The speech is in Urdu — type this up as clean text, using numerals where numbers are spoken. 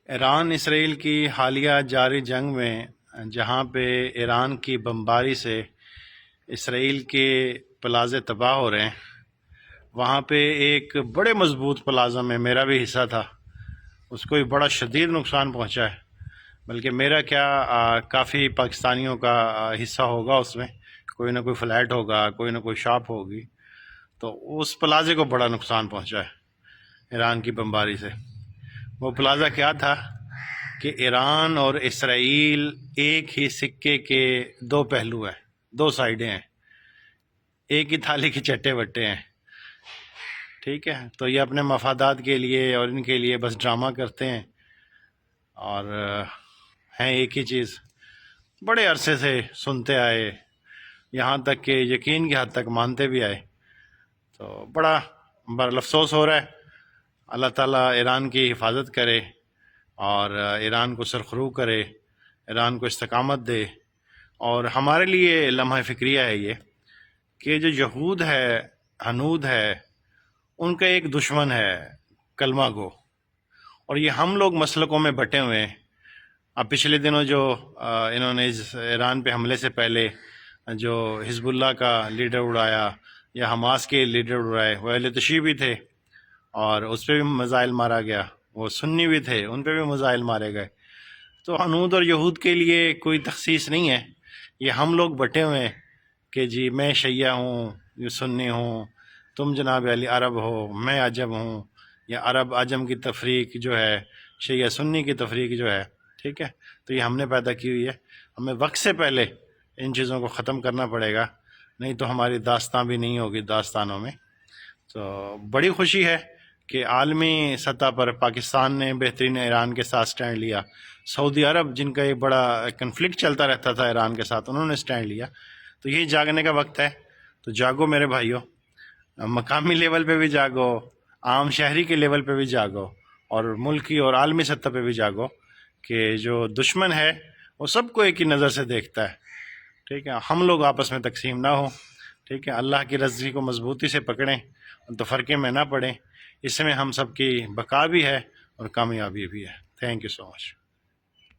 ایران اسرائیل کی حالیہ جاری جنگ میں جہاں پہ ایران کی بمباری سے اسرائیل کے پلازے تباہ ہو رہے ہیں، وہاں پہ ایک بڑے مضبوط پلازہ میں میرا بھی حصہ تھا، اس کو بھی بڑا شدید نقصان پہنچا ہے۔ بلکہ میرا کیا کافی پاکستانیوں کا حصہ ہوگا، اس میں کوئی نہ کوئی فلیٹ ہوگا، کوئی نہ کوئی شاپ ہوگی، تو اس پلازے کو بڑا نقصان پہنچا ہے ایران کی بمباری سے۔ وہ پلازہ کیا تھا کہ ایران اور اسرائیل ایک ہی سکے کے دو پہلو ہیں، دو سائیڈیں ہیں، ایک ہی تھالی کے چٹے بٹے ہیں، ٹھیک ہے۔ تو یہ اپنے مفادات کے لیے اور ان کے لیے بس ڈرامہ کرتے ہیں، اور ہیں ایک ہی چیز، بڑے عرصے سے سنتے آئے، یہاں تک کہ یقین کی حد تک مانتے بھی آئے۔ تو بڑا افسوس ہو رہا ہے۔ اللہ تعالیٰ ایران کی حفاظت کرے اور ایران کو سرخرو کرے، ایران کو استقامت دے۔ اور ہمارے لیے لمحہ فکریہ ہے یہ کہ جو یہود ہے، ہنود ہے، ان کا ایک دشمن ہے کلمہ گو، اور یہ ہم لوگ مسلکوں میں بٹے ہوئے ہیں۔ اب پچھلے دنوں جو انہوں نے ایران پہ حملے سے پہلے جو حزب اللہ کا لیڈر اڑایا یا حماس کے لیڈر اڑائے، وہ اہل تشیع بھی تھے اور اس پہ بھی میزائل مارا گیا، وہ سنی بھی تھے، ان پہ بھی میزائل مارے گئے۔ تو ہنود اور یہود کے لیے کوئی تخصیص نہیں ہے، یہ ہم لوگ بٹے ہوئے ہیں کہ جی میں شیعہ ہوں، یہ سنی ہوں، تم جناب علی عرب ہو، میں عجم ہوں، یا عرب عجم کی تفریق جو ہے، شیعہ سنی کی تفریق جو ہے، ٹھیک ہے۔ تو یہ ہم نے پیدا کی ہوئی ہے، ہمیں وقت سے پہلے ان چیزوں کو ختم کرنا پڑے گا، نہیں تو ہماری داستان بھی نہیں ہوگی داستانوں میں۔ تو بڑی خوشی ہے کہ عالمی سطح پر پاکستان نے بہترین ایران کے ساتھ سٹینڈ لیا، سعودی عرب جن کا ایک بڑا کنفلکٹ چلتا رہتا تھا ایران کے ساتھ، انہوں نے سٹینڈ لیا۔ تو یہ جاگنے کا وقت ہے، تو جاگو میرے بھائیوں، مقامی لیول پہ بھی جاگو، عام شہری کے لیول پہ بھی جاگو، اور ملکی اور عالمی سطح پہ بھی جاگو کہ جو دشمن ہے وہ سب کو ایک ہی نظر سے دیکھتا ہے، ٹھیک ہے۔ ہم لوگ آپس میں تقسیم نہ ہوں، ٹھیک ہے۔ اللہ کی رضی کو مضبوطی سے پکڑیں، تو فرقے میں نہ پڑیں، اس میں ہم سب کی بقا بھی ہے اور کامیابی بھی ہے۔ Thank you so much.